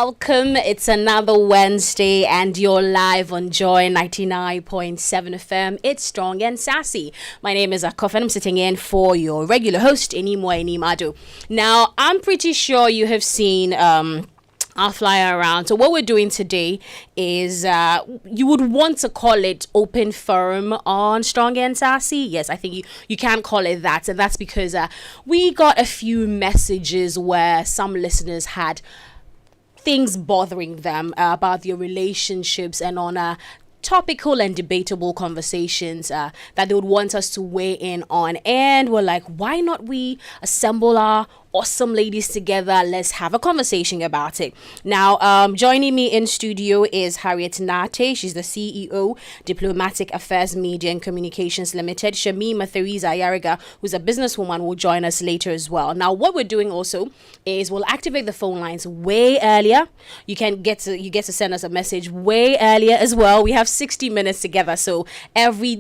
welcome. It's another Wednesday and you're live on Joy 99.7 FM. It's Strong and Sassy. My name is aKorfa and I'm sitting in for your regular host, Inimwa Inimadu. Now, I'm pretty sure you have seen our flyer around. So what we're doing today is you would want to call it open forum on Strong and Sassy. Yes, I think you can call it that. And that's because we got a few messages where some listeners had things bothering them about their relationships and on topical and debatable conversations that they would want us to weigh in on. And we're like, why not we assemble our awesome ladies together? Let's have a conversation about it. Now, joining me in studio is Harriet Nate. She's the CEO, Diplomatic Affairs Media and Communications Limited. Shamima Theresa Yariga, who's a businesswoman, will join us later as well. Now, what we're doing also is we'll activate the phone lines way earlier. You get to send us a message way earlier as well. We have 60 minutes together, so every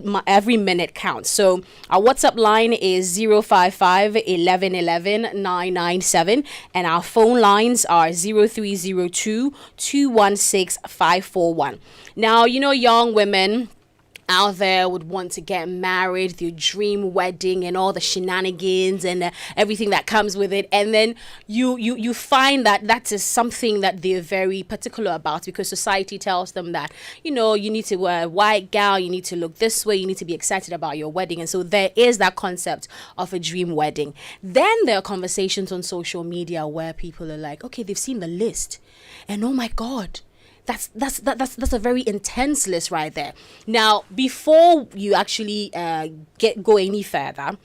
minute counts. So our WhatsApp line is 055 1111 997 and our phone lines are 0302 216 541. Now, young women out there would want to get married, their dream wedding and all the shenanigans and everything that comes with it. And then you find that is something that they're very particular about because society tells them that, you need to wear a white gown, you need to look this way, you need to be excited about your wedding. And so there is that concept of a dream wedding. Then there are conversations on social media where people are like, okay, they've seen the list and oh my God, that's a very intense list right there. Now, before you actually go any further,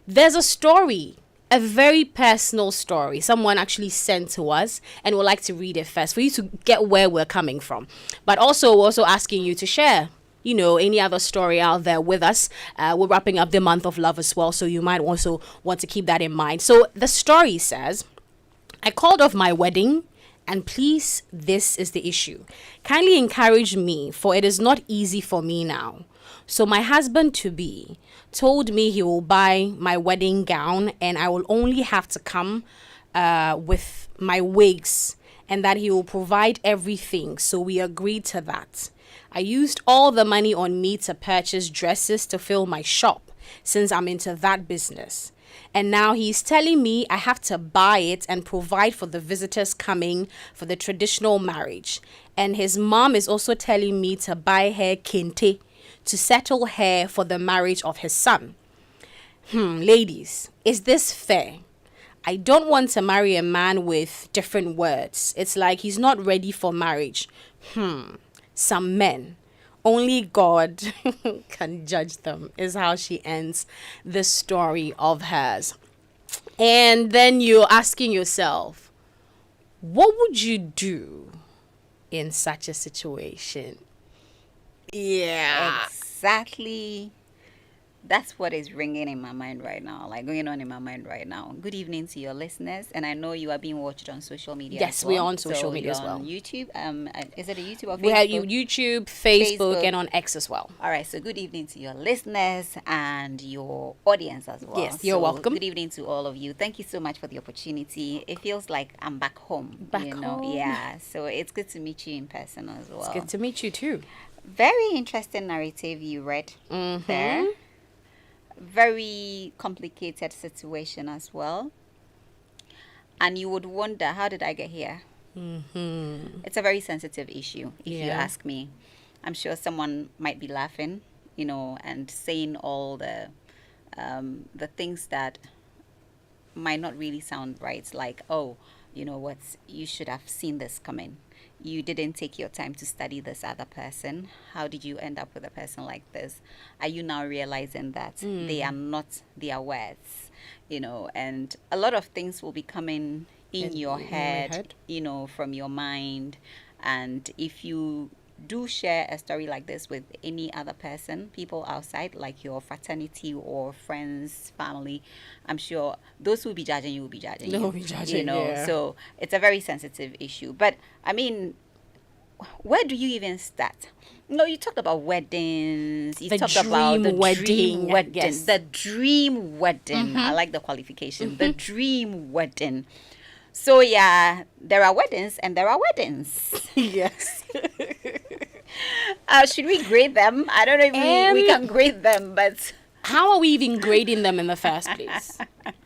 there's a story, a very personal story. Someone actually sent to us, and we'd like to read it first for you to get where we're coming from. But also, we're also asking you to share, any other story out there with us. We're wrapping up the month of love as well, so you might also want to keep that in mind. So the story says, I called off my wedding. And please, this is the issue. Kindly encourage me, for it is not easy for me now. So my husband-to-be told me he will buy my wedding gown and I will only have to come with my wigs and that he will provide everything. So we agreed to that. I used all the money on me to purchase dresses to fill my shop since I'm into that business. And now he's telling me I have to buy it and provide for the visitors coming for the traditional marriage. And his mom is also telling me to buy her kente to settle her for the marriage of his son. Ladies, is this fair? I don't want to marry a man with different words. It's like he's not ready for marriage. Some men. Only God can judge them, is how she ends the story of hers. And then you're asking yourself, what would you do in such a situation? Yeah. Exactly. That's what is ringing in my mind right now, going on in my mind right now. Good evening to your listeners, and I know you are being watched on social media. Yes, as well. we're on social media as well. On YouTube. Is it a YouTube or Facebook? We have YouTube, Facebook, and on X as well. All right. So good evening to your listeners and your audience as well. Yes, you're welcome. Good evening to all of you. Thank you so much for the opportunity. It feels like I'm back home. Back home. Yeah. So it's good to meet you in person as well. It's good to meet you too. Very interesting narrative you read there. Very complicated situation as well, and you would wonder, how did I get here? It's a very sensitive issue, if you ask me. I'm sure someone might be laughing, and saying all the things that might not really sound right, like, oh, you should have seen this coming. You didn't take your time to study this other person. How did you end up with a person like this? Are you now realizing that they are not their words? And a lot of things will be coming in your head, from your mind. And if you do share a story like this with any other person, people outside, like your fraternity or friends, family, I'm sure those who will be judging you will be judging you. They'll be judging, yeah. So it's a very sensitive issue. But I mean, where do you even start? You talked about weddings. You talked about the dream wedding. Yes. The dream wedding. I like the qualification. The dream wedding. So yeah, there are weddings and there are weddings. Yes. Should we grade them? I don't know if we can grade them, but how are we even grading them in the first place?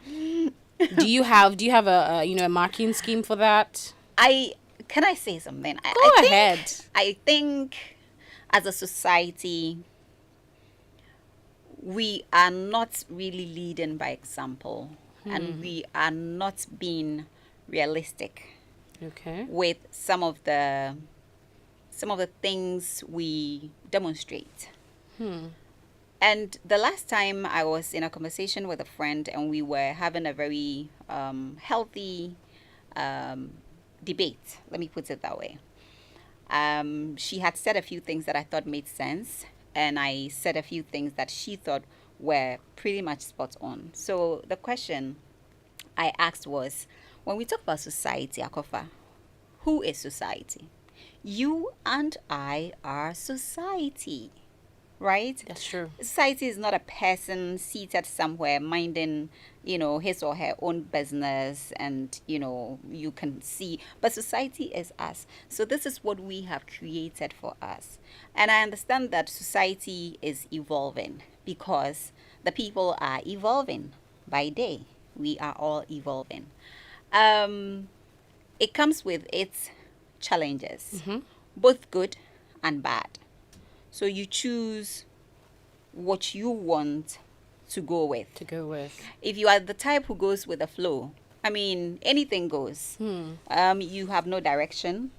Do you have a a marking scheme for that? Can I say something? Go ahead. I think as a society, we are not really leading by example, and we are not being realistic. Okay. With some of the things we demonstrate. And the last time I was in a conversation with a friend and we were having a very healthy debate, let me put it that way. She had said a few things that I thought made sense, and I said a few things that she thought were pretty much spot on. So the question I asked was, when we talk about society, aKorfa, who is society? You and I are society, right? That's true. Society is not a person seated somewhere minding, his or her own business, and, you can see. But society is us. So this is what we have created for us. And I understand that society is evolving because the people are evolving by day. We are all evolving. It comes with its challenges, both good and bad. So you choose what you want to go with. If you are the type who goes with the flow, I mean, anything goes. You have no direction.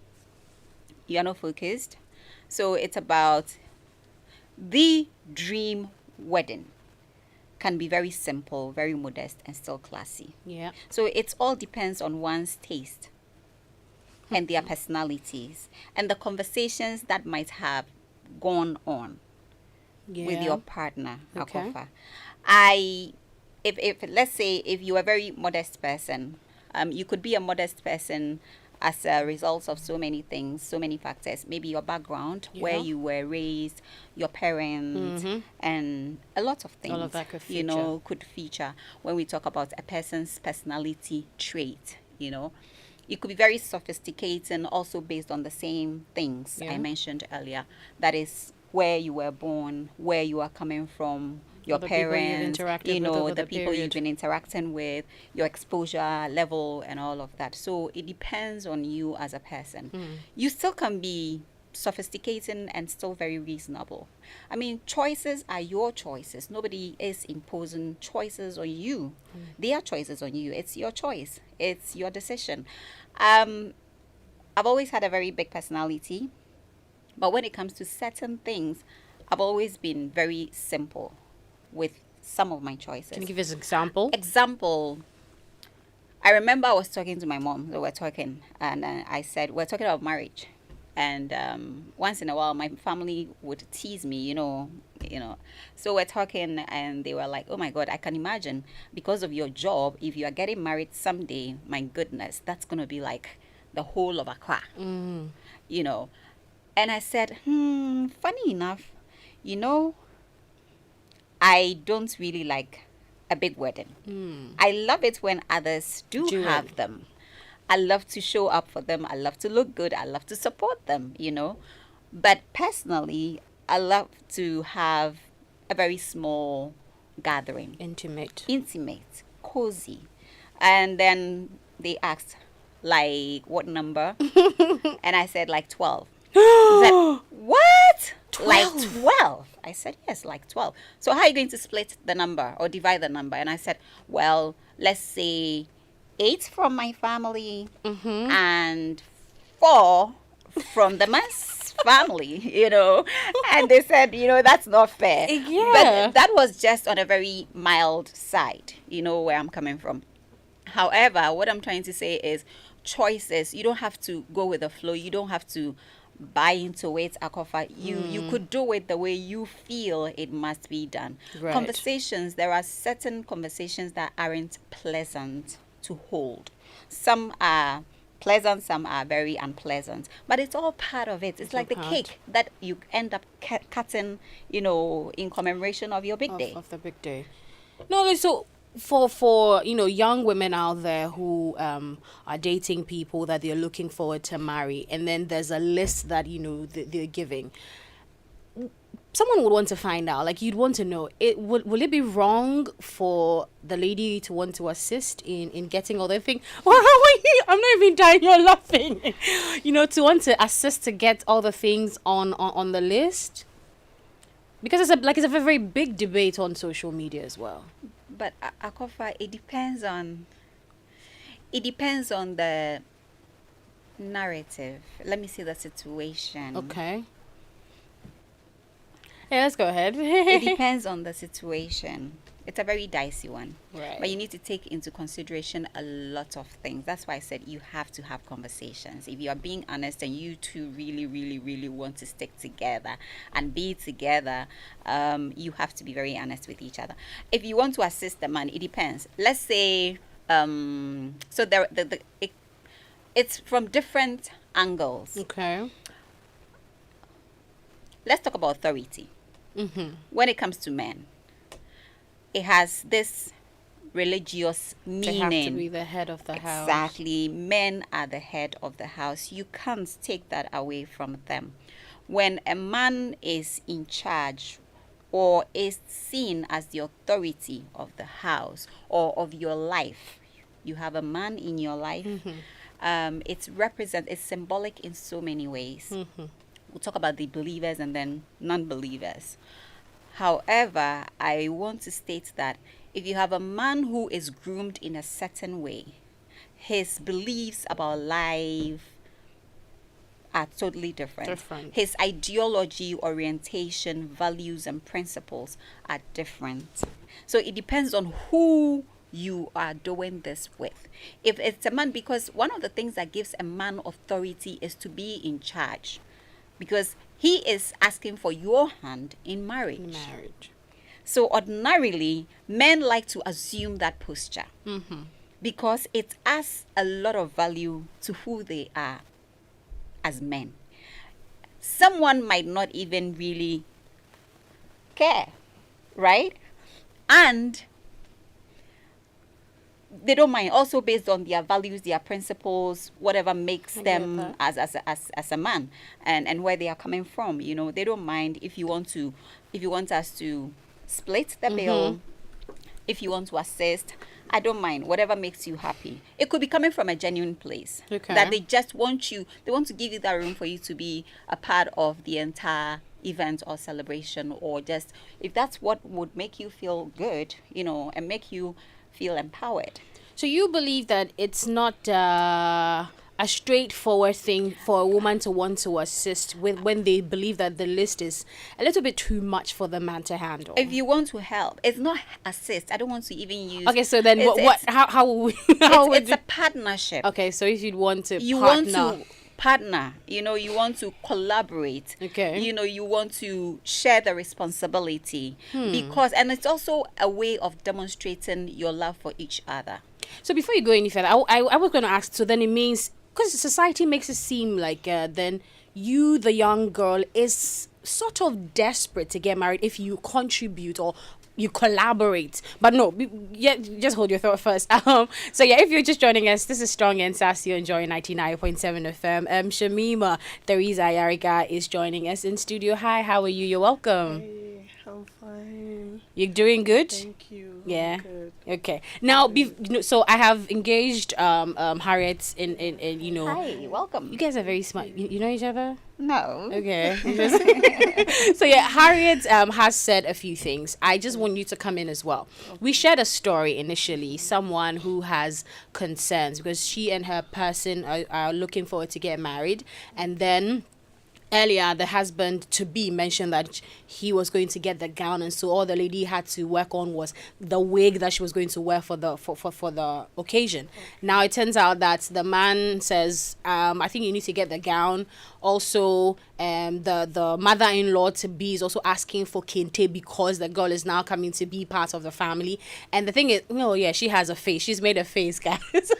You are not focused. So it's about the dream wedding. Can be very simple, very modest, and still classy. Yeah. So it all depends on one's taste and their personalities and the conversations that might have gone on with your partner, Okay. aKorfa. If let's say if you're a very modest person, you could be a modest person as a result of so many things, so many factors. Maybe your background, where you were raised, your parents, and a lot of things. All of that could feature. Could feature when we talk about a person's personality trait. It could be very sophisticated and also based on the same things I mentioned earlier. That is where you were born, where you are coming from, your parents, the people you've been interacting with, your exposure level and all of that. So it depends on you as a person. You still can be sophisticated and still very reasonable. I mean, choices are your choices. Nobody is imposing choices on you. They are choices on you. It's your choice. It's your decision. I've always had a very big personality, but when it comes to certain things, I've always been very simple with some of my choices. Can you give us an example? I remember I was talking to my mom. So we're talking, and I said, we're talking about marriage. And once in a while, my family would tease me, So we're talking, and they were like, oh my God, I can imagine, because of your job, if you are getting married someday, my goodness, that's going to be like the whole of Accra, And I said, funny enough, I don't really like a big wedding. I love it when others do have them. I love to show up for them. I love to look good. I love to support them, But personally, I love to have a very small gathering. Intimate, cozy. And then they asked, like, what number? And I said, like 12. He said, what? 12? Like 12? I said, yes, like 12. So how are you going to split the number or divide the number? And I said, well, let's say 8 from my family and 4 from the man's family, And they said, that's not fair. Yeah. But that was just on a very mild side, where I'm coming from. However, what I'm trying to say is choices. You don't have to go with the flow. You don't have to buy into it, aKorfa. You could do it the way you feel it must be done. Right. Conversations, there are certain conversations that aren't pleasant to hold. Some are pleasant, some are very unpleasant, but it's all part of it. It's like the cake that you end up cutting, in commemoration of your big day. Of the big day. No, so for young women out there who are dating people that they're looking forward to marry, and then there's a list that they're giving. Someone would want to find out, like, you'd want to know, will it be wrong for the lady to want to assist in getting all the things? Well, how are you? I'm not even dying, you're laughing. To want to assist to get all the things on the list, because it's a very big debate on social media as well. But aKorfa, it depends on the narrative. Let me see the situation. Okay. Yeah, let's go ahead. It depends on the situation. It's a very dicey one. Right. But you need to take into consideration a lot of things. That's why I said you have to have conversations. If you are being honest and you two really, really, really want to stick together and be together, you have to be very honest with each other. If you want to assist the man, it depends. Let's say, so it's from different angles. Okay. Let's talk about authority. Mm-hmm. When it comes to men, it has this religious meaning. To have to be the head of the house. Exactly. Men are the head of the house. You can't take that away from them. When a man is in charge or is seen as the authority of the house or of your life, you have a man in your life. Mm-hmm. It's symbolic in so many ways. Mm-hmm. We'll talk about the believers and then non-believers. However, I want to state that if you have a man who is groomed in a certain way, his beliefs about life are totally different. His ideology, orientation, values, and principles are different. So it depends on who you are doing this with. If it's a man, because one of the things that gives a man authority is to be in charge. Because he is asking for your hand in marriage. So ordinarily, men like to assume that posture. Mm-hmm. Because it adds a lot of value to who they are as men. Someone might not even really care, right? And they don't mind, also based on their values, their principles, whatever makes them as a man, and where they are coming from. They don't mind if you want us to split the bill, if you want to assist. I don't mind, whatever makes you happy. It could be coming from a genuine place. Okay. That they just want they want to give you that room for you to be a part of the entire event or celebration, or just if that's what would make you feel good, and make you feel empowered. So you believe that it's not a straightforward thing for a woman to want to assist with when they believe that the list is a little bit too much for the man to handle? If you want to help, it's not assist. I don't want to even use. Okay, so then how it's a partnership. Okay, so if you'd want to partner, you want to collaborate. Okay. You want to share the responsibility because, and it's also a way of demonstrating your love for each other. So before you go any further, I was going to ask, so then it means, because society makes it seem like then you, the young girl, is sort of desperate to get married if you contribute or you collaborate. But no, just hold your thought first. So yeah, if you're just joining us, this is Strong and Sassy on Joy 99.7 FM. Shamima Theresa Ayariga is joining us in studio. Hi, how are you? You're welcome. Hey, I'm fine. You're doing good? Thank you. Yeah. I'm good. Okay. Now, so I have engaged Harriet in Hi, welcome. You guys are very smart. You know each other? No. Okay. So yeah, Harriet has said a few things. I just want you to come in as well. Okay. We shared a story initially, someone who has concerns because she and her person are looking forward to get married, and then earlier the husband to be mentioned that he was going to get the gown, and so all the lady had to work on was the wig that she was going to wear for the occasion. Okay. Now it turns out that the man says, I think you need to get the gown. Also, the mother-in-law to be is also asking for kente because the girl is now coming to be part of the family. And the thing is, she has a face. She's made a face, guys.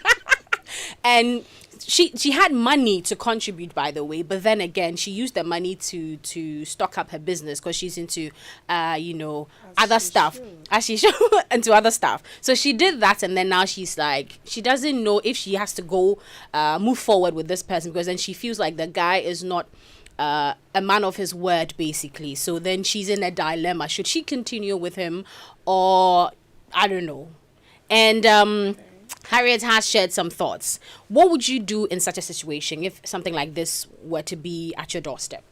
And she had money to contribute, by the way, but then again she used the money to stock up her business because she's into other stuff as she should into other stuff. So she did that, and then now she's like, she doesn't know if she has to go move forward with this person, because then she feels like the guy is not a man of his word, basically. So then she's in a dilemma: should she continue with him, or I don't know. And Harriet has shared some thoughts. What would you do in such a situation if something like this were to be at your doorstep?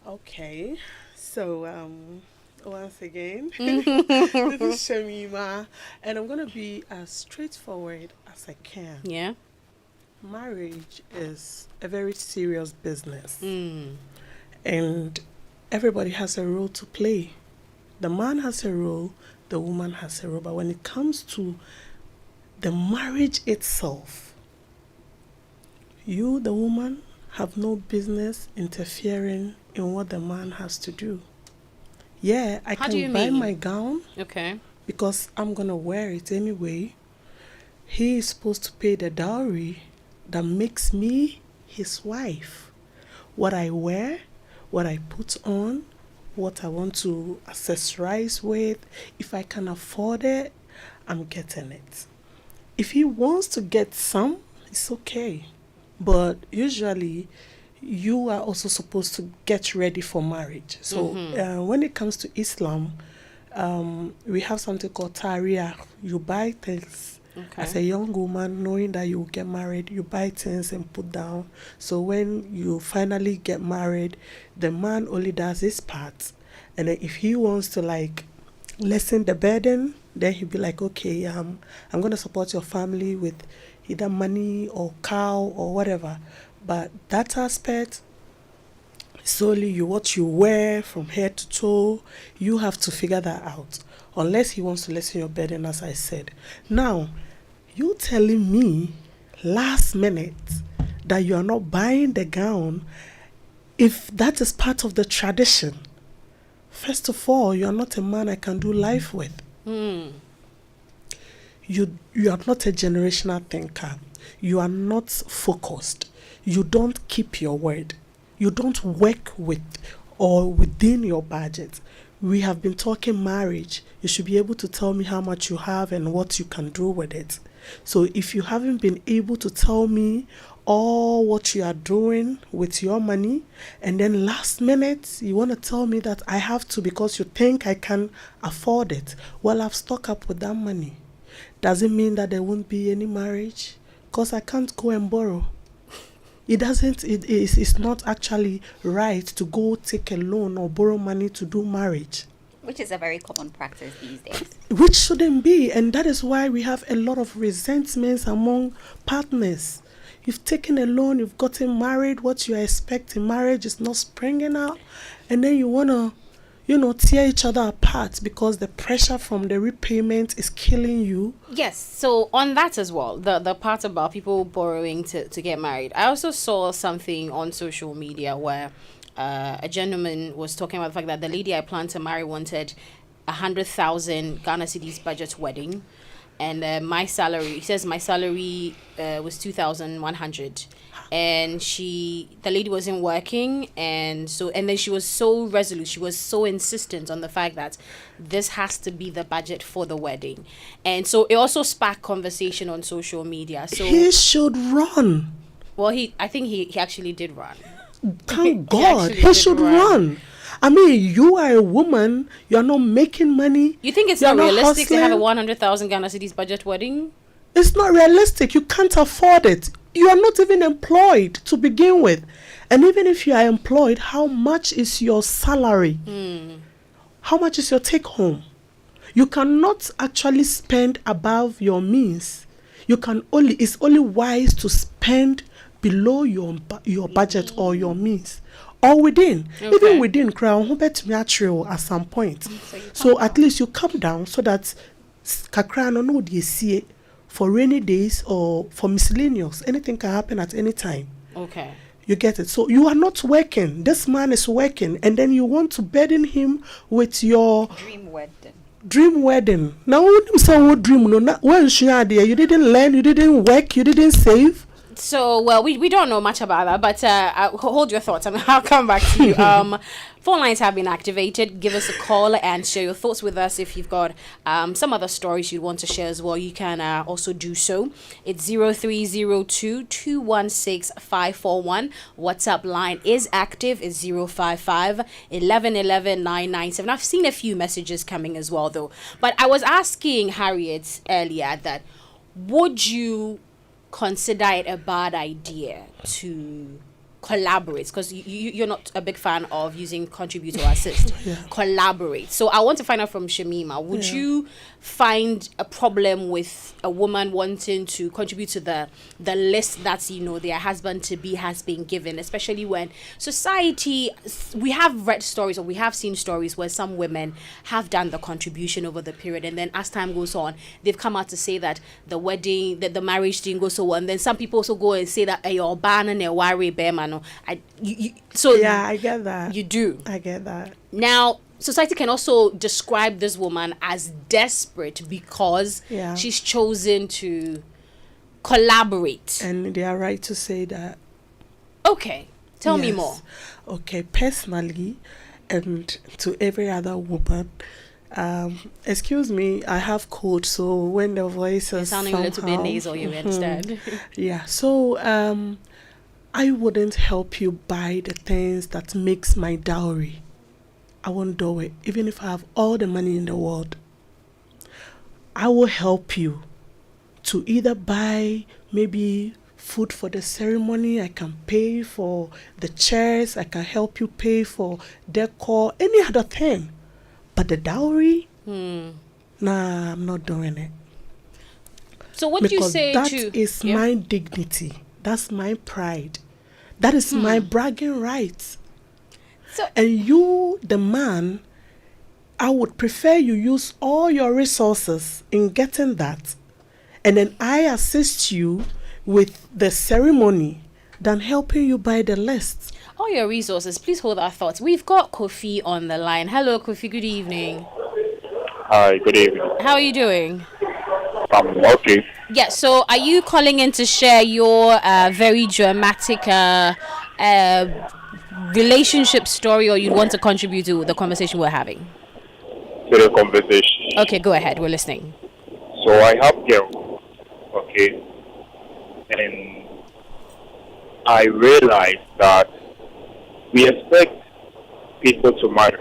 Okay, so once again, this is Shamima, and I'm gonna be as straightforward as I can. Yeah. Marriage is a very serious business, and everybody has a role to play. The man has a role, the woman has a role, but when it comes to the marriage itself, you, the woman, have no business interfering in what the man has to do. Yeah, I can buy my gown, okay, because I'm gonna wear it anyway. He is supposed to pay the dowry that makes me his wife. What I wear, what I put on, what I want to accessorize with, if I can afford it, I'm getting it. If he wants to get some, it's okay. But usually, you are also supposed to get ready for marriage. So when it comes to Islam, we have something called tariah. You buy things. Okay. As a young woman, knowing that you will get married, you buy things and put down. So when you finally get married, the man only does his part. And then if he wants to lessen the burden, then he'll be like, okay, I'm going to support your family with either money or cow or whatever. But that aspect, solely what you wear from head to toe, you have to figure that out. Unless he wants to lessen your burden, as I said. Now, you telling me last minute that you are not buying the gown, if that is part of the tradition, first of all, you are not a man I can do life with. You are not a generational thinker. You are not focused. You don't keep your word. You don't work with or within your budget. We have been talking marriage. You should be able to tell me how much you have and what you can do with it. So if you haven't been able to tell me all what you are doing with your money, and then last minute you want to tell me that I have to because you think I can afford it, well, I've stocked up with that money. Does it mean that there won't be any marriage? Because I can't go and borrow. It's not actually right to go take a loan or borrow money to do marriage. Which is a very common practice these days. Which shouldn't be, and that is why we have a lot of resentments among partners. You've taken a loan, you've gotten married, what you are expecting marriage is not springing out, and then you want to, tear each other apart because the pressure from the repayment is killing you. Yes, so on that as well, the part about people borrowing to get married, I also saw something on social media where a gentleman was talking about the fact that the lady I planned to marry wanted 100,000 Ghana cedis budget wedding, and my salary, he says my salary was 2,100, and the lady wasn't working, and then she was so resolute, she was so insistent on the fact that this has to be the budget for the wedding, and so it also sparked conversation on social media. So he should run. Well, I think he actually did run. Thank God, he should run. I mean, you are a woman, you're not making money. You think it's not realistic to have a 100,000 Ghana cedis budget wedding? It's not realistic. You can't afford it. You are not even employed to begin with. And even if you are employed, how much is your salary? How much is your take home? You cannot actually spend above your means. It's only wise to spend below your budget or your means, or within. Okay. Even within, at some point. So at least you come down so that kakra no dey see for rainy days or for miscellaneous. Anything can happen at any time. Okay. You get it? So you are not working. This man is working, and then you want to burden him with your dream wedding. dream wedding. Now, what dream? No, when you didn't learn, you didn't work, you didn't save. So, well, we don't know much about that, but hold your thoughts. I'll come back to you. Phone lines have been activated. Give us a call and share your thoughts with us. If you've got some other stories you want to share as well, you can also do so. It's 0302-216-541. WhatsApp line is active. It's 055-1111-997. I've seen a few messages coming as well, though. But I was asking Harriet earlier that would you consider it a bad idea to collaborate, because you're not a big fan of using contribute or assist. Collaborate. So I want to find out from Shamima, would you find a problem with a woman wanting to contribute to the list that their husband to be has been given, especially when society, we have read stories or we have seen stories where some women have done the contribution over the period, and then as time goes on they've come out to say that the wedding, that the marriage didn't go so well, and then some people also go and say that you're ban and worry bear. I get that. You do. I get that. Now, society can also describe this woman as desperate because she's chosen to collaborate. And they are right to say that. Okay. Tell me more. Okay. Personally, and to every other woman, excuse me, I have cold, so when the voice is sounding a little bit nasal, you understand? So I wouldn't help you buy the things that makes my dowry. I won't do it, even if I have all the money in the world. I will help you to either buy maybe food for the ceremony. I can pay for the chairs. I can help you pay for decor, any other thing. But the dowry, nah, I'm not doing it. So what do you say to... Because that is my dignity. That's my pride. That is my bragging rights. So, and you, the man, I would prefer you use all your resources in getting that. And then I assist you with the ceremony than helping you buy the list. All your resources. Please hold our thoughts. We've got Kofi on the line. Hello, Kofi. Good evening. Hi, good evening. How are you doing? I'm okay. Yeah, so are you calling in to share your very dramatic relationship story, or you want to contribute to the conversation we're having? To the conversation. Okay, go ahead. We're listening. So I have girls, okay, and I realize that we expect people to marry.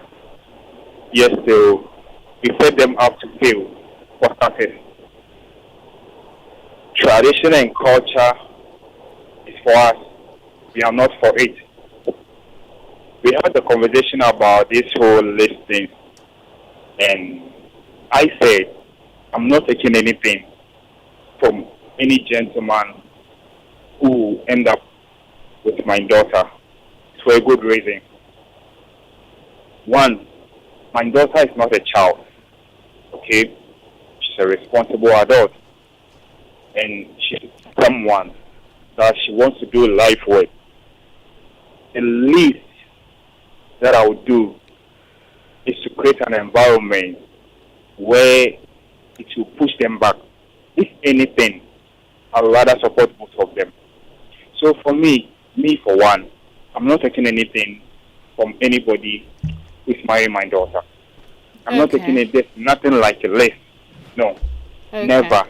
Yes, still, we set them up to fail for starting. Tradition and culture is for us. We are not for it. We had a conversation about this whole list thing, and I said I'm not taking anything from any gentleman who end up with my daughter. It's for a good reason. One, my daughter is not a child, okay? She's a responsible adult, and she's someone that she wants to do life with. The least that I would do is to create an environment where it will push them back. If anything, I would rather support both of them. So for me for one, I'm not taking anything from anybody who's marrying my daughter. I'm not taking nothing like a list. No, never.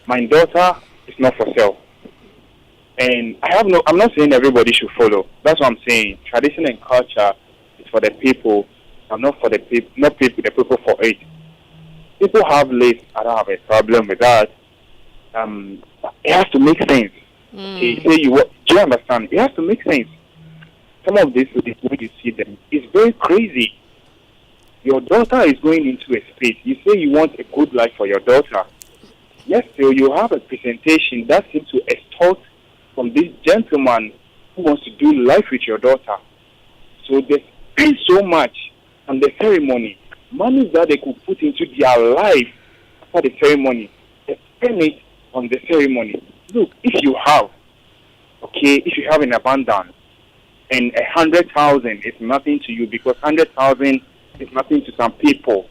My daughter is not for sale. And I'm not saying everybody should follow. That's what I'm saying. Tradition and culture is for the people, and not for the people, the people for it. People have lists. I don't have a problem with that. It has to make sense. Okay, do you understand? It has to make sense. Some of this, when you see them, it's very crazy. Your daughter is going into a space. You say you want a good life for your daughter. Yes, so you have a presentation that seems to extort from this gentleman who wants to do life with your daughter. So they spend so much on the ceremony, money that they could put into their life after the ceremony. They spend it on the ceremony. Look, if you have an abundance, and 100,000 is nothing to you, because 100,000 is nothing to some people.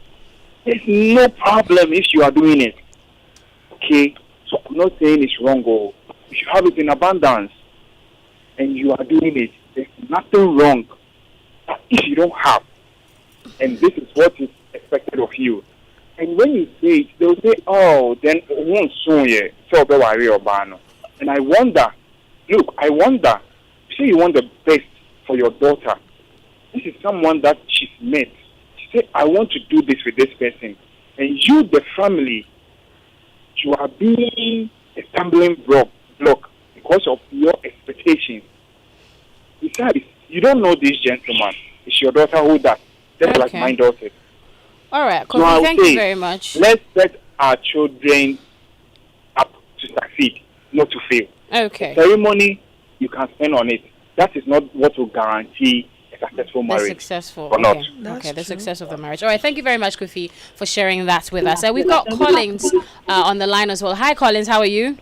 There's no problem if you are doing it. Okay? So I'm not saying it's wrong, or you should have it in abundance. And you are doing it. There's nothing wrong. But if you don't have, and this is what is expected of you, and when you say it, they'll say, oh, then won't soon yet. So be worry about no. And I wonder, look, say you want the best for your daughter. This is someone that she's met. She said, I want to do this with this person. And you, the family, you are being a stumbling block because of your expectations. Besides, you don't know this gentleman. It's your daughter who does. Just like my daughter. All right, So thank you very much. Let's set our children up to succeed, not to fail. Okay. The ceremony you can spend on it. That is not what will guarantee a successful marriage. The successful, or not. Okay, the success of the marriage. All right, thank you very much, Kofi, for sharing that with us. We've got Collins on the line as well. Hi, Collins, how are you?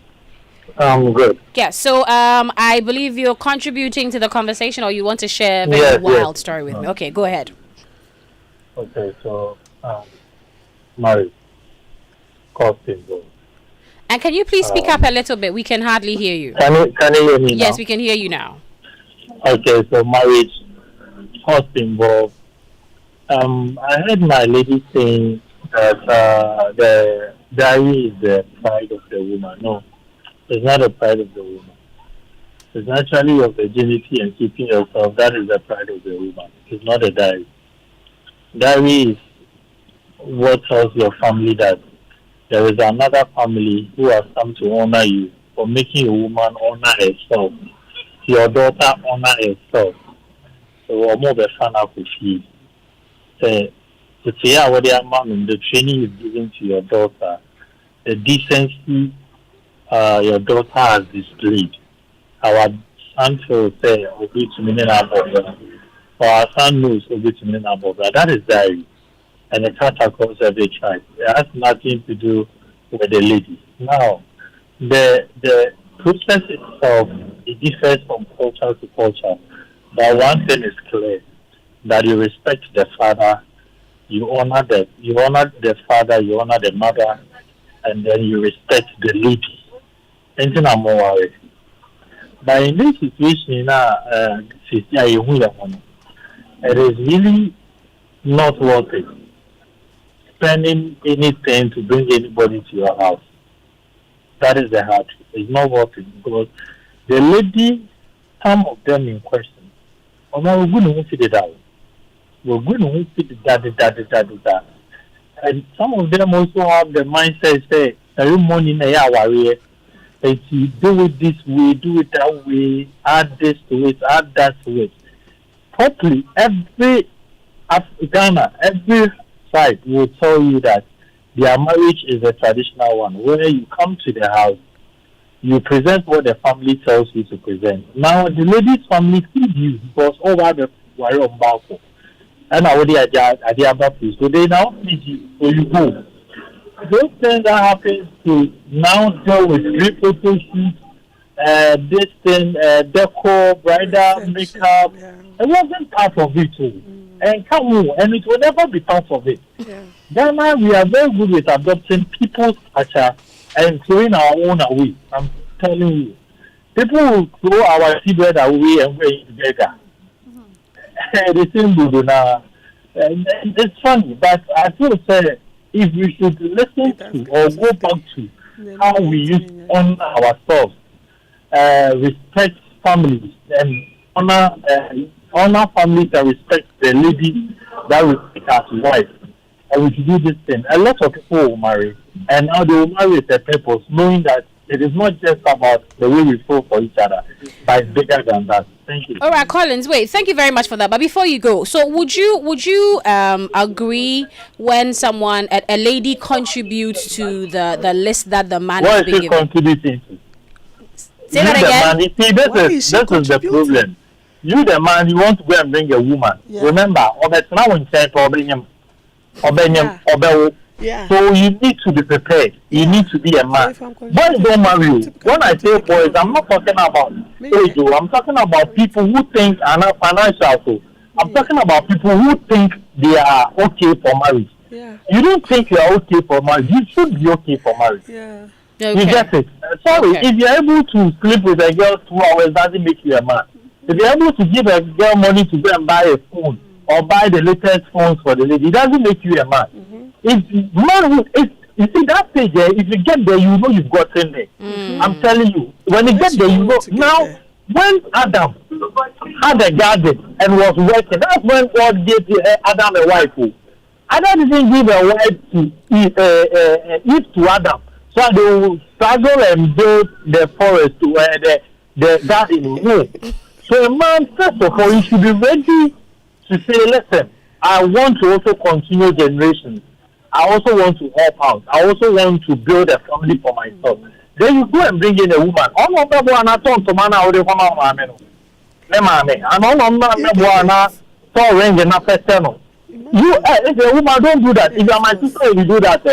I'm good. Yeah, so I believe you're contributing to the conversation, or you want to share a very wild story with me. Okay, go ahead. Okay, so marriage, cost involved. And can you please speak up a little bit? We can hardly hear you. Can you hear me now? Yes, we can hear you now. Okay, so marriage, cost involved. I heard my lady saying that the diary is the pride of the woman. No, it's not the pride of the woman. It's actually your virginity and keeping yourself. That is the pride of the woman. It's not a diary. Diary is what tells your family that there is another family who has come to honor you for making a woman honor herself. Your daughter honor herself. So I'm more the fan of you. To see how the training is given to your daughter, the decency your daughter has displayed. Our son will say, "Obi to me or our son knows Obi to me that is diary. And it cut across every tribe. It has nothing to do with the lady. Now, the process itself, it differs from culture to culture. But one thing is clear, that you respect the father, you honor the father, you honor the mother, and then you respect the lady. Anything I'm more worried. But in this situation now, it is really not worth it. Spending anything to bring anybody to your house. That is the hard truth. It's not worth it because the lady, some of them in question, we're going to fit it out. We're going to fit it that. And some of them also have the mindset say, every morning if you do it this way, do it that way, add this to it, add that to it. Properly, every Ghana, every side will tell you that their marriage is a traditional one, where you come to the house, you present what the family tells you to present. Now, the lady's family feed you because over the worry on Balfour. And already at the above, so they now feed you, so you go. Those things that happen to now deal with photo shoots, this thing, decor, bridal, makeup. Yeah. It wasn't part of it too. And come on, and it will never be part of it. Yeah. Ghana, we are very good with adopting people's culture and throwing our own away. I'm telling you. People will throw our seabed away and wear it together. The same do now. And it's funny, but I feel say if we should listen to or go back to how we used to honor ourselves, respect families, and honor families and respect the lady that respect as wife. And we should do this thing. A lot of people will marry, and now they will marry with a purpose, knowing that it is not just about the way we feel for each other, but it's bigger than that. Thank you. All right, Collins. Wait, thank you very much for that. But before you go, so would you agree when someone a lady contributes to the list that the man is being given? What is she contributing to? Say that again. Man, see, this is the problem. You, the man, you want to go and bring a woman. Yeah. Remember, yeah. So you need to be prepared. You need to be a man. Boys don't marry you. When I say boys, I'm not talking about age. I'm talking about people who think are not financial. I'm talking about people who think they are okay for marriage. Yeah. You don't think you are okay for marriage. You should be okay for marriage. Yeah. Okay. You get it? Sorry, Okay. if you're able to sleep with a girl 2 hours, doesn't make you a man. If you're able to give a girl money to go and buy a phone or buy the latest phones for the lady, it doesn't make you a man. If manhood, you see that stage there, if you get there, you know you've gotten there. I'm telling you. When you get there, you know. Now, when Adam had a garden and was working, that's when God gave Adam a wife. Adam didn't give a wife to Eve to Adam. So they will struggle and build the forest to the garden. So a man, first of all, you should be ready to say, listen, I want to also continue generations. I also want to help out. I also want to build a family for myself. Then you go and bring in a woman. All of them are talking to man out of and all of them are so ring and personal. You, if a woman don't do that, if you are my sister, you do that,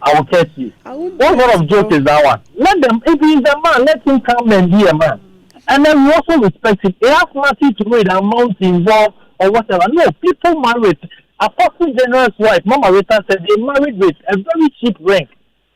I will catch you. What sort of joke is that one? Let them, if he is a man, let him come and be a man. And then we also respect it. It has nothing to do with the amount involved or whatever. No, people married. Apostle General's wife, Mama Rita, said they married with a very cheap ring.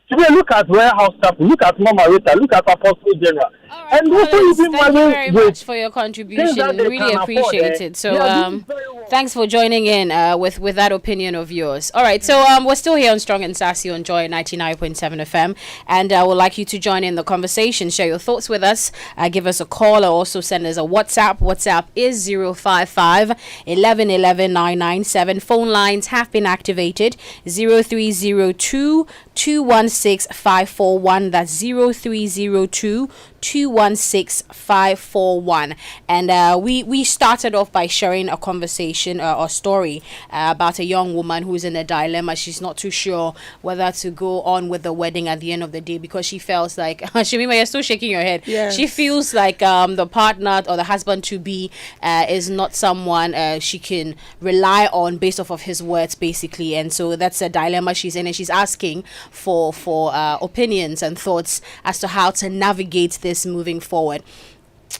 Today, look at warehouse staff, look at Mama Rita, look at Apostle General. All right, And also, Collins, you thank you very much for your contribution. Really appreciate it. So, thanks for joining in with that opinion of yours. All right, so we're still here on Strong and Sassy on Joy 99.7 FM, and I would like you to join in the conversation, share your thoughts with us, give us a call, or also send us a WhatsApp. WhatsApp is 055 11 11 997. Phone lines have been activated 0302 216 541. That's 0302 216 541. And we started off by sharing a conversation or story about a young woman who's in a dilemma. She's not too sure whether to go on with the wedding at the end of the day because she feels like Shemima, you're still shaking your head. Yes. She feels like the partner or the husband to be is not someone she can rely on based off of his words, basically. And so that's a dilemma she's in, and she's asking for opinions and thoughts as to how to navigate this moving forward.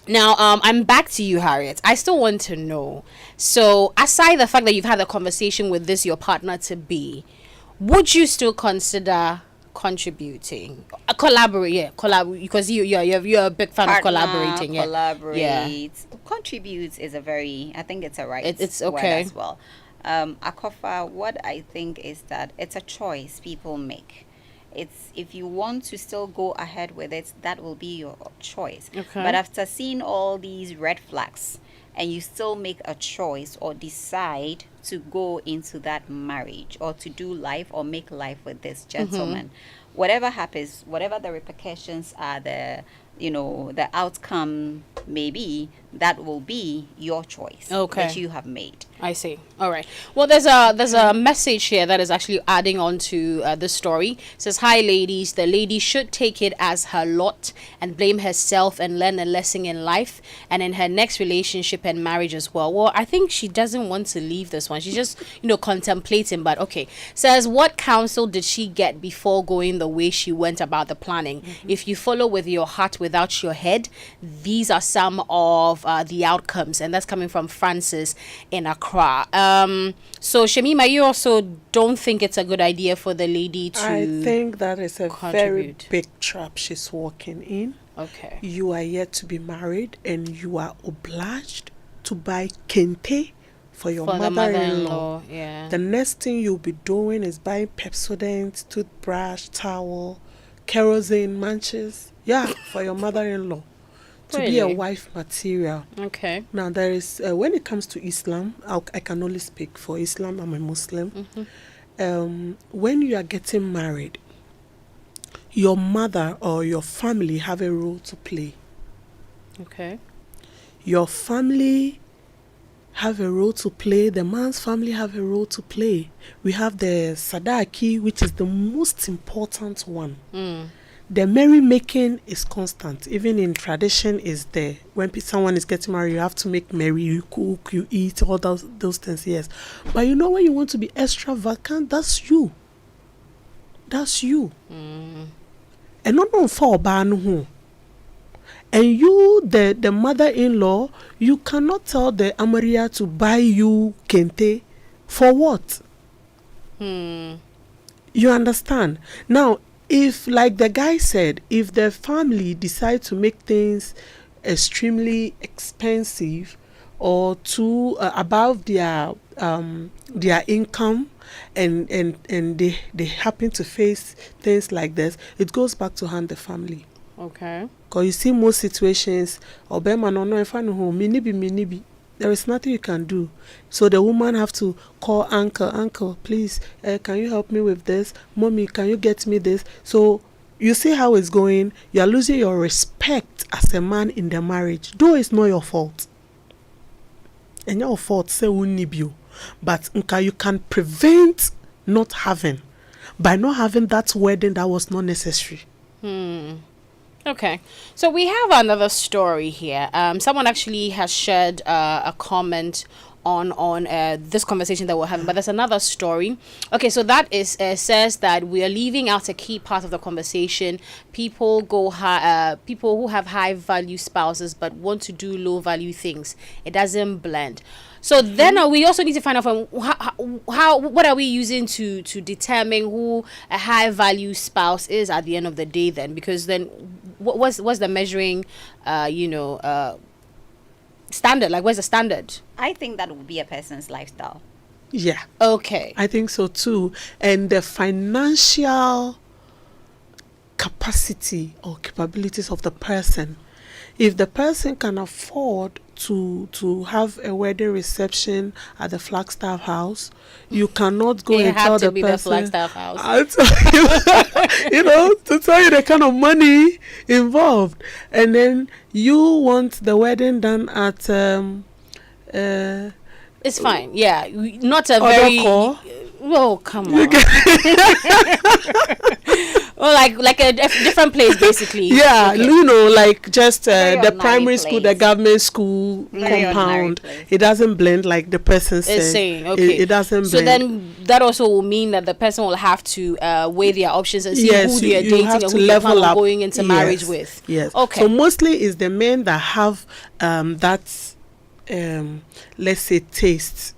Now, I'm back to you, Harriet. I still want to know. So, aside the fact that you've had a conversation with this your partner to be, would you still consider contributing, collaborate? Because you're a big fan of collaborating. Collaborate, contribute is a very. I think it's a right. It's word okay as well. aKorfa, what I think is that it's a choice people make. It's if you want to still go ahead with it, that will be your choice. Okay. But after seeing all these red flags and you still make a choice or decide to go into that marriage or to do life or make life with this gentleman, whatever happens, whatever the repercussions are, the outcome may be, that will be your choice that you have made. I see. All right. Well, there's a message here that is actually adding on to the story. It says, "Hi, ladies. The lady should take it as her lot and blame herself and learn a lesson in life and in her next relationship and marriage as well." Well, I think she doesn't want to leave this one. She's just, contemplating. But okay. Says, "What counsel did she get before going the way she went about the planning? If you follow with your heart without your head, these are some of the outcomes." And that's coming from Francis in Accra. So Shemima, you also don't think it's a good idea for the lady to I think that is a contribute. very big trap she's walking in. Okay. You are yet to be married and you are obliged to buy kente for your For the mother-in-law. Yeah. The next thing you'll be doing is buying Pepsodent, toothbrush, towel, kerosene, matches. Yeah, for your mother-in-law. To be a Really? wife material. Okay. Now, there is, when it comes to Islam, I can only speak for Islam. I'm a Muslim. When you are getting married, your mother or your family have a role to play. Okay. Your family have a role to play. The man's family have a role to play. We have the sadaki, which is the most important one. The merrymaking is constant. Even in tradition is there. When someone is getting married, you have to make merry. You cook, you eat, all those things, yes. But when you want to be extravagant, that's you. That's you. And not for ban. And you, the mother-in-law, you cannot tell the Amaria to buy you kente for what? You understand? Now, if, like the guy said, if the family decide to make things extremely expensive or too above their income, and they happen to face things like this, it goes back to harm the family. Okay. Because you see most situations, Obama no no if I know home, minibi. There is nothing you can do. So the woman have to call uncle, please, can you help me with this? Mommy, can you get me this? So you see how it's going. You are losing your respect as a man in the marriage. Though it's not your fault. And your fault say unibio. But you can prevent not having by not having that wedding that was not necessary. Okay, so we have another story here. Someone actually has shared a comment on this conversation that we're having, but there's another story. Okay, so that is says that we are leaving out a key part of the conversation. People people who have high value spouses but want to do low value things. It doesn't blend. So then we also need to find out from how what are we using to determine who a high value spouse is at the end of the day then, because then what's the measuring standard? Like, where's the standard? I think that would be a person's lifestyle. Yeah. Okay. I think so too. And the financial capacity or capabilities of the person. If the person can afford to have a wedding reception at the Flagstaff house, you cannot go and tell the person. The Flagstaff house. To tell you the kind of money involved, and then you want the wedding done at it's fine. Yeah, not a very. Oh, come on. Well, like a different place, basically. Yeah, okay. Like just the primary place. school, the government school compound. It doesn't blend like the person says. Saying, okay. It doesn't blend. So then that also will mean that the person will have to weigh their options and see who they are dating and who they're going into marriage with. Yes. Okay. So mostly it's the men that have that, let's say, taste.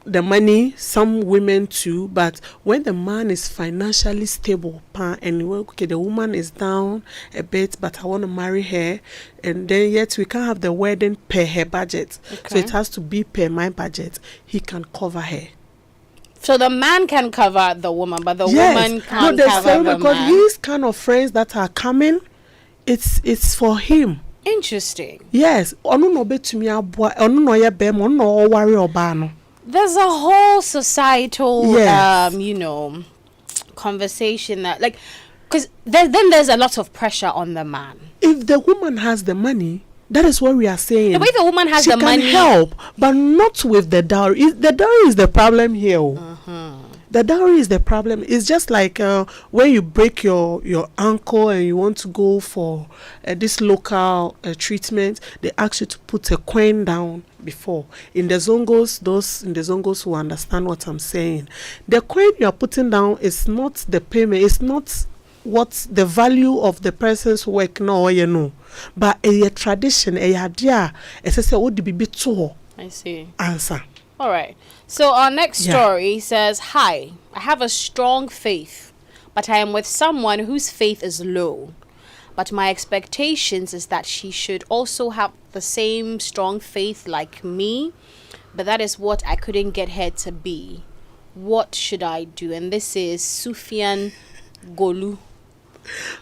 The money, some women too, but when the man is financially stable, and okay, the woman is down a bit, but I want to marry her, and then yet we can't have the wedding per her budget, so it has to be per my budget. He can cover her. So the man can cover the woman, but the woman can't cover the because man. his kind of friends that are coming, it's for him. Interesting. Yes. There's a whole societal, conversation that, like, because then there's a lot of pressure on the man. If the woman has the money, that is what we are saying. The way the woman has the money, she can help, but not with the dowry. The dowry is the problem here. The dowry is the problem. It's just like when you break your ankle and you want to go for this local treatment, they ask you to put a coin down before. In the Zongos, those in the Zongos who understand what I'm saying, the coin you are putting down is not the payment. It's not what the value of the person's work. No, but a tradition, a idea. It's a I see. Answer. All right. So our next story says, "Hi, I have a strong faith, but I am with someone whose faith is low. But my expectations is that she should also have the same strong faith like me. But that is what I couldn't get her to be. What should I do?" And this is Sufian Golu.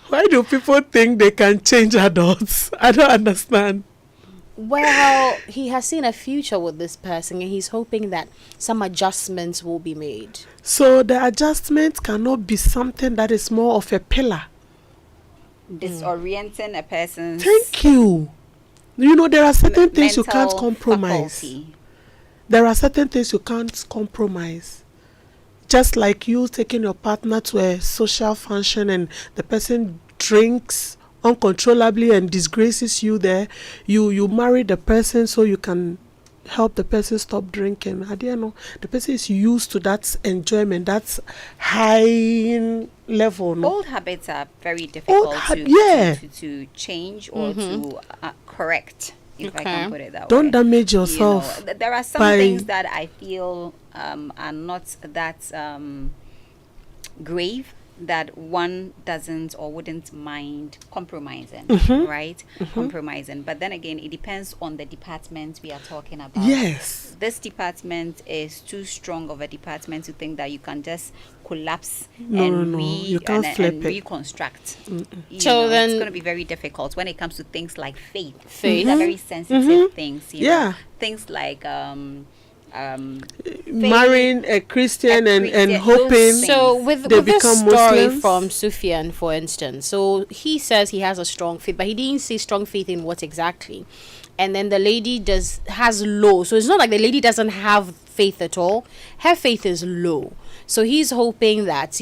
Why do people think they can change adults? I don't understand. Well, he has seen a future with this person and he's hoping that some adjustments will be made. So the adjustment cannot be something that is more of a pillar. Disorienting a person's... Thank you. There are certain things you can't compromise. Faculty. There are certain things you can't compromise. Just like you taking your partner to a social function and the person drinks uncontrollably and disgraces you there, you marry the person so you can help the person stop drinking. I don't know. The person is used to that enjoyment, that high level. No? Old habits are very difficult to change or to correct. if I can put it that way. Don't damage You know, yourself. there are some by- things that I feel are not that grave, that one doesn't or wouldn't mind compromising, right? Compromising. But then again, it depends on the department we are talking about. Yes. This department is too strong of a department to think that you can just collapse No, and, no, you can't flip and it. reconstruct. You So know, then- it's going to be very difficult when it comes to things like faith. Faith. These are very sensitive things. You Yeah. know? Things like Marrying a Christian and Christian, hoping. those So with They this become story Muslims? from Sufyan, for instance, so he says he has a strong faith, but he didn't say strong faith in what exactly. And then the lady has low. So it's not like the lady doesn't have faith at all. Her faith is low. So he's hoping that,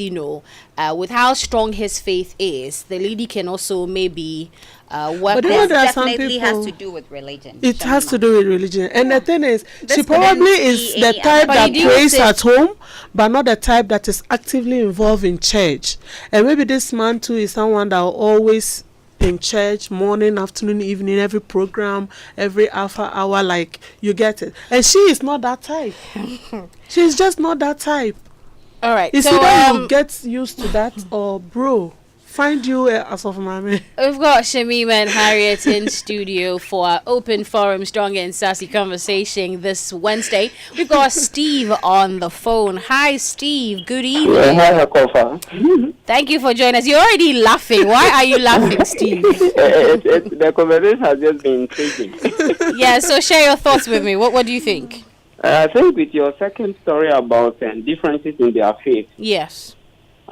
with how strong his faith is, the lady can also maybe work But you on. know, there are some definitely has people- to do with religion. It has to Shamima. do with religion. And the thing is, This she couldn't probably be is any the other- type But that you didn't prays say- at home, but not the type that is actively involved in church. And maybe this man too is someone that will always in church, morning, afternoon, evening, every program, every alpha hour, like, you get it. And she is not that type. She's just not that type. All right. It's So either you get used to that or, bro, find you as of mommy. we've got Shamima and Harriet in studio for our open forum Strong and Sassy conversation this Wednesday. We've got Steve on the phone. Hi, Steve. Good evening. Hi, aKorfa. Thank you for joining us. You're already laughing. Why are you laughing, Steve? The conversation has just been intriguing. Yeah, so share your thoughts with me. What do you think? I think with your second story about differences in their faith, Yes.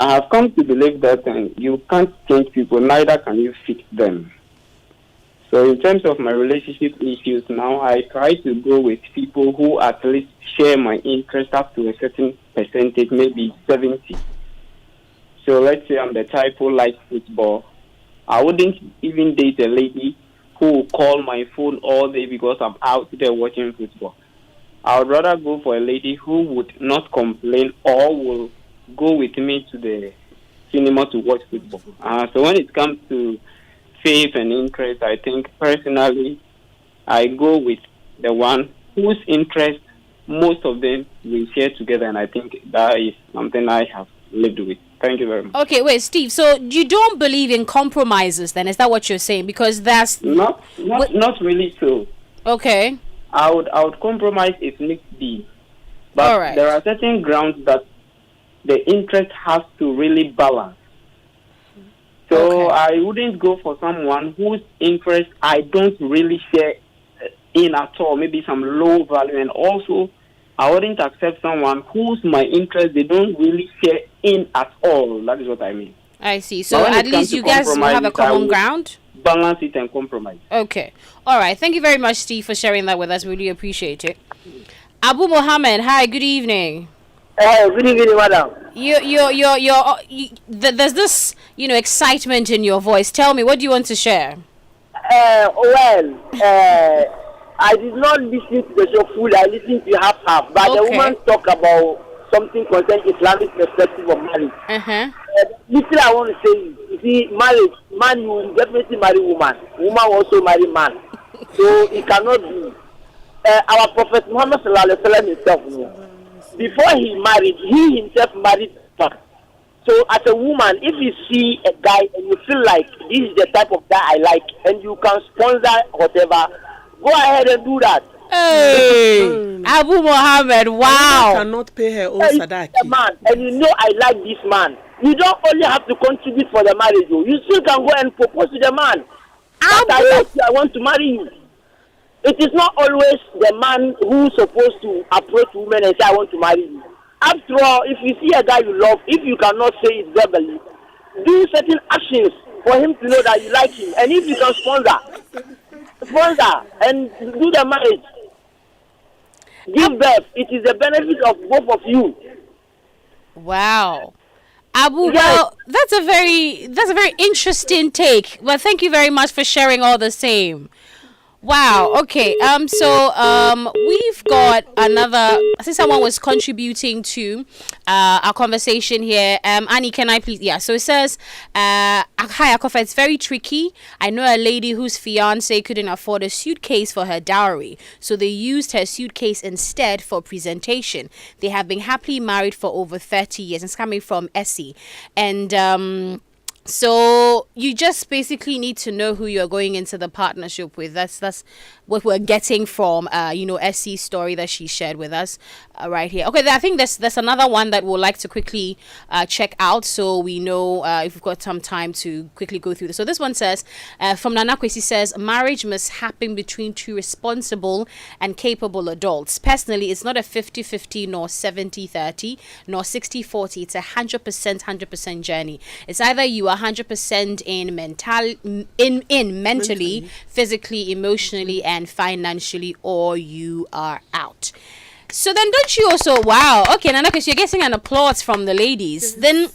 I have come to believe that you can't change people, neither can you fix them. So in terms of my relationship issues now, I try to go with people who at least share my interest up to a certain percentage, maybe 70. So let's say I'm the type who likes football. I wouldn't even date a lady who will call my phone all day because I'm out there watching football. I would rather go for a lady who would not complain or will go with me to the cinema to watch football. So when it comes to faith and interest, I think personally I go with the one whose interest most of them will share together, and I think that is something I have lived with. Thank you very much. Okay, wait, Steve. So you don't believe in compromises then? Is that what you're saying? Because that's... Not really so. Okay. I would compromise if need be. But All right. there are certain grounds that the interest has to really balance. So Okay. I wouldn't go for someone whose interest I don't really share in at all, maybe some low value. And also, I wouldn't accept someone whose my interest they don't really share in at all. That is what I mean. I see. So But when at it comes least to you guys will have a compromises, I common would ground? Balance it and compromise. Okay. All right. Thank you very much, Steve, for sharing that with us. Really appreciate it. Abu Mohammed, hi, good evening. Good evening, madam. There's this, excitement in your voice. Tell me, what do you want to share? I did not listen to the show fully. I listened to half. But the Okay. woman talk about something concerning Islamic perspective of marriage. Uh-huh. Little I want to say is, you see, marriage, man will definitely marry woman. Woman will also marry man. So it cannot be. Our Prophet Muhammad sallallahu alaihi wasallam himself, before he married, he himself married her. So as a woman, if you see a guy and you feel like this is the type of guy I like, and you can sponsor whatever, go ahead and do that. Hey, Abu Mohammed, I wow. cannot pay her own If you sadaki. see a man, and you know I like this man, you don't only have to contribute for the marriage. You still can go and propose to the man. That I like you, I want to marry you. It is not always the man who's supposed to approach women and say, I want to marry you. After all, if you see a guy you love, if you cannot say it verbally, do certain actions for him to know that you like him. And if you can sponsor and do the marriage, give birth. It is the benefit of both of you. Wow. Abu, Yes. well, that's a very interesting take. Well, thank you very much for sharing all the same. Wow. Okay. We've got another. I think someone was contributing to our conversation here. Annie, can I please? Yeah. So it says, "Hi, aKorfa. It's very tricky. I know a lady whose fiance couldn't afford a suitcase for her dowry, so they used her suitcase instead for presentation. They have been happily married for over 30 years." It's coming from Essie, and so you just basically need to know who you're going into the partnership with. That's what we're getting from SC's story that she shared with us right here. Okay, I think there's another one that we'll like to quickly check out, so we know if we've got some time to quickly go through this. So this one says from Nana Kwesi, says marriage must happen between two responsible and capable adults. Personally, it's not a 50-50 nor 70-30 nor 60-40. It's a 100% journey. It's either you are 100% in mentally, physically, emotionally, and financially, or you are out. So then don't you also, wow, okay, Nana, because you're getting an applause from the ladies. Then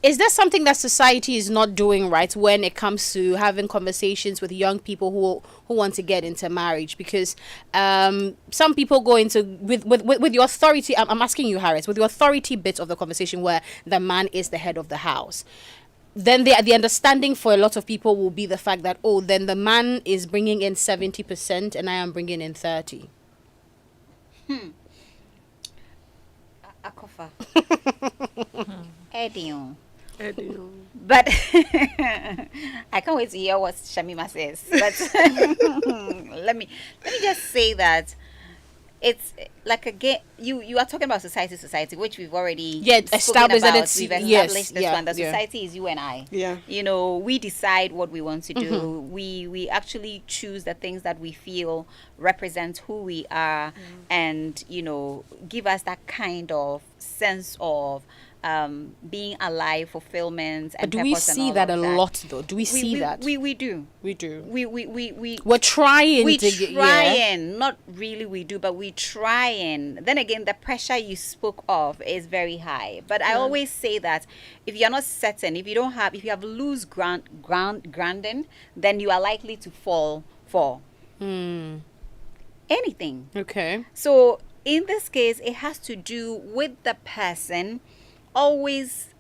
is there something that society is not doing right when it comes to having conversations with young people who want to get into marriage? Because some people go into with the authority. I'm asking you, Harris, with the authority bit of the conversation where the man is the head of the house. Then the understanding for a lot of people will be the fact that, oh, then the man is bringing in 70% and I am bringing in 30. aKorfa. Eddie. But I can't wait to hear what Shamima says. But let me just say that it's like, again, you are talking about society, which we've already established about. That it's We've established this one. The yeah. society is you and I. Yeah. We decide what we want to do. We actually choose the things that we feel represent who we are, and give us that kind of sense of being alive, fulfillment, and do we see that a lot though? Do we see that? We do. We're trying not really we do, but we try. And then again, the pressure you spoke of is very high. But I always say that if you're not certain, if you have loose grounding, then you are likely to fall for anything. Okay. So in this case, it has to do with the person. Always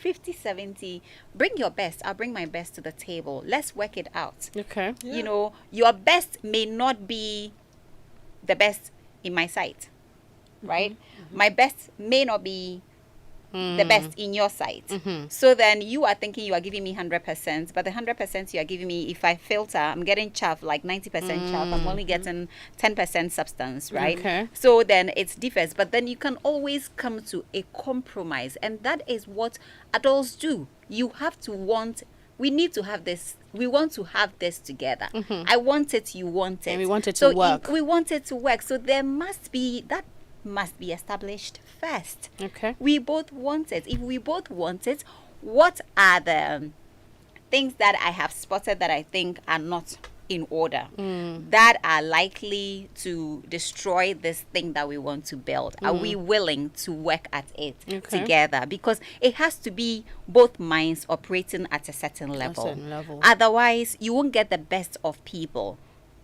50-70, bring your best. I'll bring my best to the table. Let's work it out. Okay. Yeah. Your best may not be the best in my sight, right? My best may not be the best in your sight. So then you are thinking you are giving me 100%, but the 100% you are giving me, if I filter, I'm getting chaff, like 90% chaff. I'm only getting 10% substance, right? Okay. So then it's differs, but then you can always come to a compromise, and that is what adults do. You have to want. We need to have this. We want to have this together. I want it. You want it. And we want it to work. We want it to work. So there must be established first. Okay. We both want it. If we both want it, what are the things that I have spotted that I think are not in order, that are likely to destroy this thing that we want to build? Are we willing to work at it together? Because it has to be both minds operating at a certain level. Otherwise, you won't get the best of people.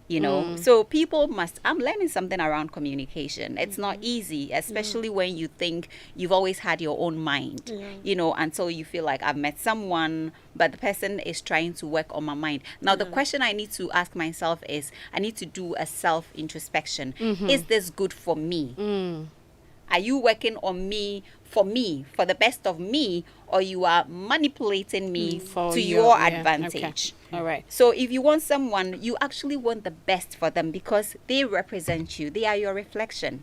So people I'm learning something around communication. It's not easy, especially when you think you've always had your own mind, until you feel like I've met someone, but the person is trying to work on my mind. Now, the question I need to ask myself is, I need to do a self-introspection. Is this good for me? Are you working on me, for the best of me, or you are manipulating me to your advantage? Okay. All right. So if you want someone, you actually want the best for them because they represent you. They are your reflection.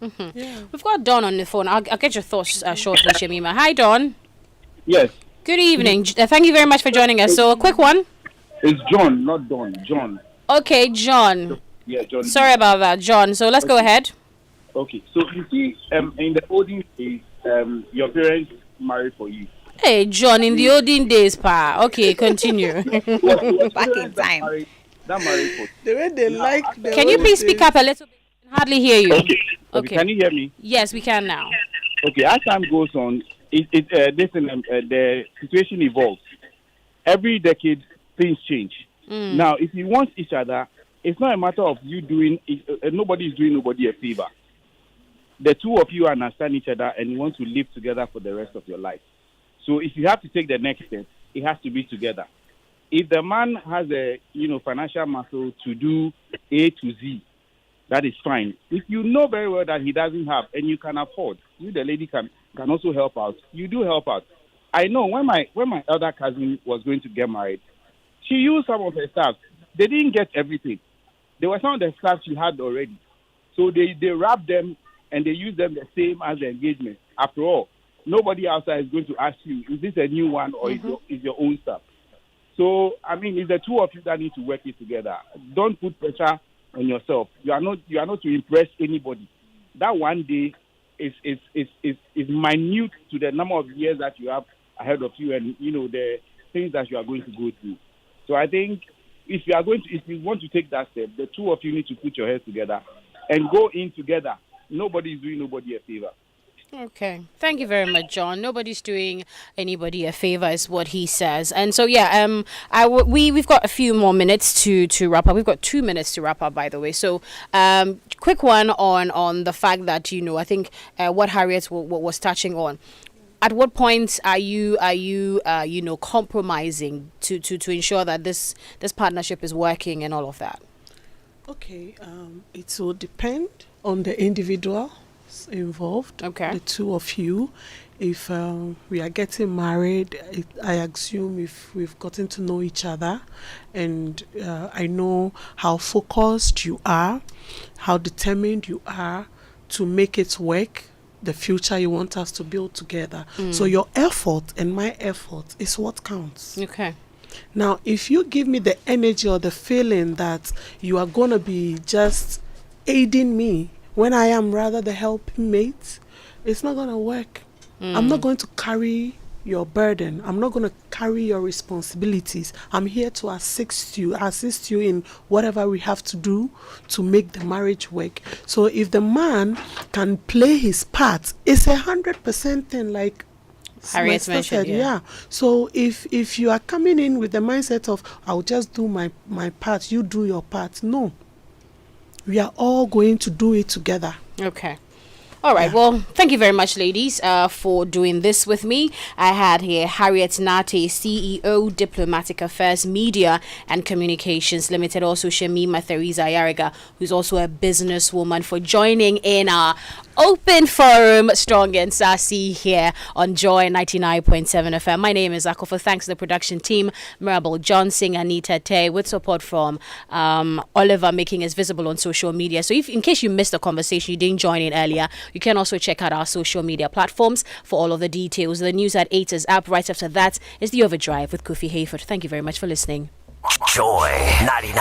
We've got Dawn on the phone. I'll get your thoughts shortly, Shamima. Hi, Dawn. Yes. Good evening. Thank you very much for joining us. So a quick one. It's John, not Dawn. John. Okay, John. Yeah, John. Sorry about that, John. So let's go ahead. Okay, so you see, in the olden days, your parents married for you. Hey, John, in the olden days, pa. Okay, continue. Back in time. That married for The way they like. Can you please speak up a little bit? I can hardly hear you. Okay. Can you hear me? Yes, we can now. Okay, as time goes on, the situation evolves. Every decade, things change. Now, if you want each other, it's not a matter of you doing, nobody is doing nobody a favor. The two of you understand each other and you want to live together for the rest of your life. So if you have to take the next step, it has to be together. If the man has a financial muscle to do A to Z, that is fine. If you know very well that he doesn't have and you can afford, you the lady can also help out. You do help out. I know when my elder cousin was going to get married, she used some of her stuff. They didn't get everything. There were some of the stuff she had already. So they wrapped them and they used them the same as the engagement. After all, nobody outside is going to ask you, is this a new one or is your own stuff? So, I mean, it's the two of you that need to work it together. Don't put pressure on yourself. You are not to impress anybody. That one day is minute to the number of years that you have ahead of you and, the things that you are going to go through. So I think if you want to take that step, the two of you need to put your heads together and go in together. Nobody is doing nobody a favor. Okay. Thank you very much, John. Nobody's doing anybody a favor is what he says. And so, we've got a few more minutes to wrap up. We've got 2 minutes to wrap up, by the way. So, quick one on the fact that, I think what Harriet was touching on. At what point are you compromising to ensure that this partnership is working and all of that? Okay. It will depend on the individual involved, the two of you. If we are getting married, I assume if we've gotten to know each other and I know how focused you are, how determined you are to make it work, the future you want us to build together. So your effort and my effort is what counts. Okay. Now, if you give me the energy or the feeling that you are going to be just aiding me when I am rather the helping mate, it's not going to work. I'm not going to carry your burden. I'm not going to carry your responsibilities. I'm here to assist you in whatever we have to do to make the marriage work. So if the man can play his part, it's 100% thing, like Harriet mentioned, yeah. So if you are coming in with the mindset of, I'll just do my part, you do your part, no. We are all going to do it together. Okay. All right. Yeah. Well, thank you very much, ladies, for doing this with me. I had here Harriet Nate, CEO, Diplomatic Affairs, Media and Communications Limited. Also, Shamima Theresa Ayariga, who's also a businesswoman, for joining in our open forum, Strong and Sassy, here on Joy 99.7 FM. My name is aKorfa. Thanks to the production team, Mirabel Johnson, Anita Tay, with support from Oliver, making us visible on social media. So in case you missed the conversation, you didn't join in earlier, you can also check out our social media platforms for all of the details. The News at 8 is up. Right after that is The Overdrive with Kofi Hayford. Thank you very much for listening. Joy 99.